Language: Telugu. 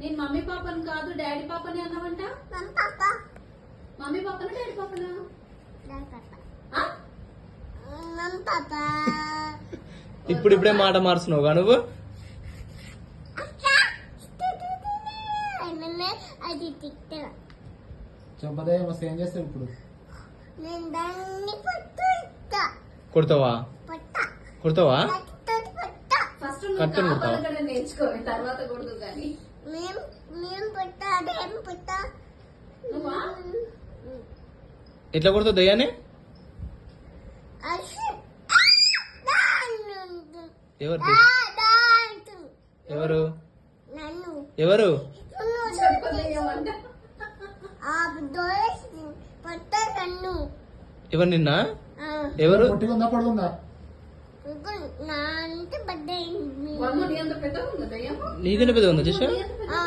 నేను మమ్మీ పాపని కాదు డాడీ పాపని అన్నావంట. Mummy పాపనా daddy పాపనా? ఇప్పుడిప్పుడే మాట మారుస్తున్నావుగా నువ్వు. చంపదయ్య మస్తు ఏం చేస్తావు ఇప్పుడు? కొడతావా? కొడతావా? ఫస్ట్ కట్టుని నువ్వు కొడతావా? కాపాడగడ నేర్చుకోవాలి, తర్వాత కొడుకు కానీ. నువ్వా? ఎట్లా కొడతావు దయ్యాన్ని? ఎవరు ఎవరు ఎవరు? చెప్పలేమంట. ఎవరు నిన్న? ఎవరు? పొట్టిగా ఉందా పొడుగుందా? వమ్మ నీ అంత పెద్దగా ఉందా దయ్యము? నీకన్నా పెద్ద ఉందా చూసా? నీ అంత పెద్దగా